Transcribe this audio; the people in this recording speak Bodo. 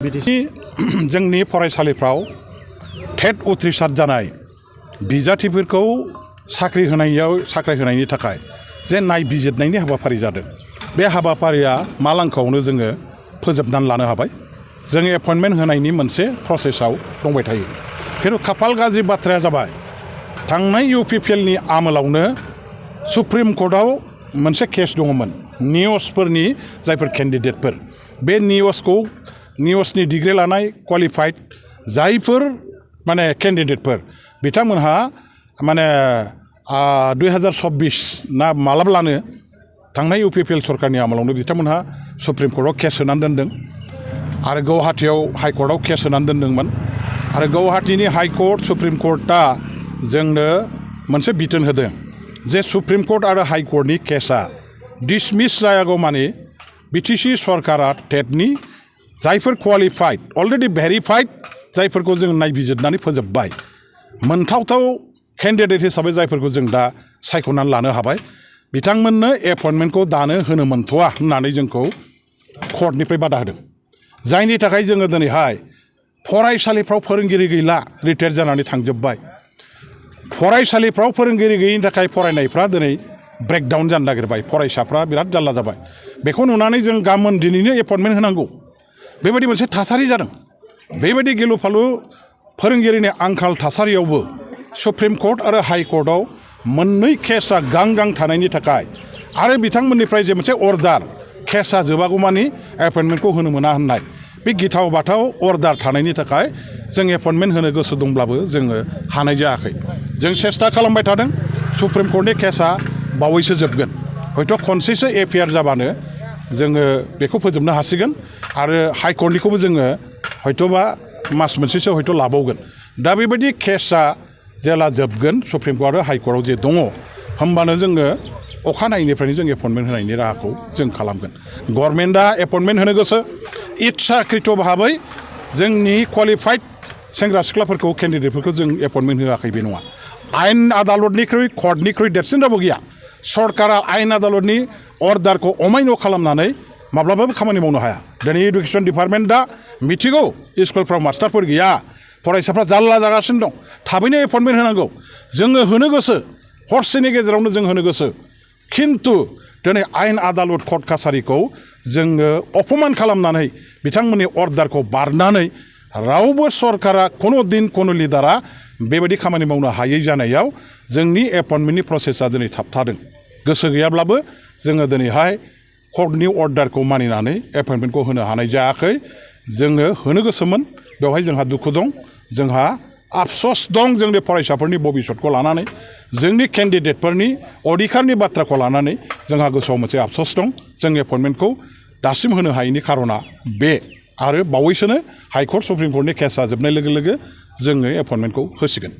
जोंनि फरायसालिफ्राव टेट उथ्रिसार जानाय बिजाथिफोरखौ साख्रि होनायनि थाखाय जे नायबिजिरनायनि हाबाफारि जादों। बे हाबाफारिया मालांखावनो जोङो फोजोबनानै लानो हाबाय। जों एपइन्टमेन्ट होनायनि मोनसे प्रसेसआव दंबाय थायो। खिन्थु खाफाल गाज्रि बाथ्राया जाबाय थांनाय UPPLनि आमोलावनो सुप्रिम कर्टआव मोनसे केस दङमोन नियसफोरनि जायफोर केन्डिडेटफोर बे नियसनि डिग्री लानाय क्वालिफाइड जायफोर माने केन्डिडेटफोर बिथांमोनहा माने 2026 ना मालाब्लानो थांनाय UPPL सरकारनि आमोलावनो बिथांमोनहा सुप्रिम कर्टआव केस होनानै दोनदों आरो गुवाहाटीयाव हाइकर्टआव केस होनानै दोनदोंमोन आरो गुवाहाटीनि हाइकर्ट सुप्रिम कर्टआ जोंनो मोनसे बिथोन होदों जे सुप्रिम कर्ट आरो हाइकर्टनि केसआ डिसमिस जायागौमानि BTC सरकारा टेटनि जायफोर क्वालिफाइड अलरेडि भेरिफाइड जायफोरखौ जों नायबिजिरनानै फोजोबबाय मोनथावथाव केन्डिडेट हिसाबै जायफोरखौ जों दा सायख'नानै लानो हाबाय बिथांमोननो एपइन्टमेन्टखौ दानो होनो मोनथ'वा होननानै जोंखौ कर्टनिफ्राय बादा होदों। जायनि थाखाय जोङो दिनैहाय फरायसालिफ्राव फोरोंगिरि गैला, रिटायार जानानै थांजोब्बाय। फरायसालिफ्राव फोरोंगिरि गैयिनि थाखाय फरायनायफ्रा दिनै ब्रेकडाउन जानो नागिरबाय, फरायसाफ्रा बिराद जारला जाबाय। बेखौ नुनानै जों गाबोन दिनैनो एपइन्टमेन्ट होनांगौ बेबायदि मोनसे थासारि जादों। बेबायदि गिलु फालु फोरोंगिरिनि आंखाल थासारियावबो सुप्रिम कर्ट आरो हाइकर्टआव मोननै केसआ गां थानायनि थाखाय आरो बिथांमोननिफ्राय जे मोनसे अर्डार केसआ जोबागौमानि एपइन्टमेन्टखौ होनो मोना होननाय बे गिथाव बाथाव अर्डार थानायनि थाखाय जों एपइन्टमेन्ट होनो गोसो दंब्लाबो जोङो हानाय जायाखै। जों सेस्था खालामबाय थादों। सुप्रिम कर्टनि केसआ बावैसो जोबगोन। हयथ' खनसेसो FIR जाबानो जोङो बेखौ फोजोबनो हासिगोन आरो हाइकर्टनिखौबो जोङो हयथ'बा मास मोनसेसो हयथ' लाबावगोन। दा बेबायदि केसआ जेला जोबगोन सुप्रिम कर्ट आरो हाइकर्टआव जे दङ होमबानो जोङो अखानायैनिफ्रायनो जों एपइन्टमेन्ट होनायनि राहाखौ जों खालामगोन। गभर्नमेन्टआ एपइन्टमेन्ट होनो गोसो इच्छाकृत भाबै जोंनि क्वालिफाइड सेंग्रा सिख्लाफोरखौ केन्डिडेटफोरखौ जों एपइन्टमेन्ट होआखै बे नङा। आयेन आदालतनिख्रुइ कर्टनिख्रुइ देरसिन रावबो गैया। सरकारा आयेन आदालतनि अर्डारखौ अमायन' खालामनानै माब्लाबाबो खामानि मावनो हाया। दिनै एडुकेसन डिपार्टमेन्टआ मिथिगौ स्कुलफ्राव मास्टारफोर गैया, फरायसाफ्रा जारला जागासिनो दं, थाबैनो एपइन्टमेन्ट होनांगौ। जोङो होनो गोसो, हरसेनि गेजेरावनो जों होनो गोसो। खिन्थु दिनै आयेन आदालत कर्ट कासारिखौ जोङो अपमान खालामनानै बिथांमोननि अर्डारखौ बारनानै रावबो सरकारा कुनु लिडारा बेबायदि खामानि मावनो हायै जानायाव जोंनि एपइन्टमेन्टनि प्रसेसआ दिनै थाबथादों। गोसो गैयाब्लाबो जोङो दिनैहाय कर्टनि अर्डारखौ मानिनानै एपइन्टमेन्टखौ होनो हानाय जायाखै। जोङो होनो गोसोमोन, बेवहाय जोंहा दुखु दं, जोंहा आफस'स दं। जोंनि फरायसाफोरनि भबिसतखौ लानानै जोंनि केन्डिडेटफोरनि अधिकारनि बाथ्राखौ लानानै जोंहा गोसोआव मोनसे आफस'स दं। जों एपइन्टमेन्टखौ दासिम होनो हायैनि खारना बे आरो बावैसोनो हाइकर्ट सुप्रिम कर्टनि केसआ जोबनाय लोगो लोगो जोङो एपइन्टमेन्टखौ होसिगोन।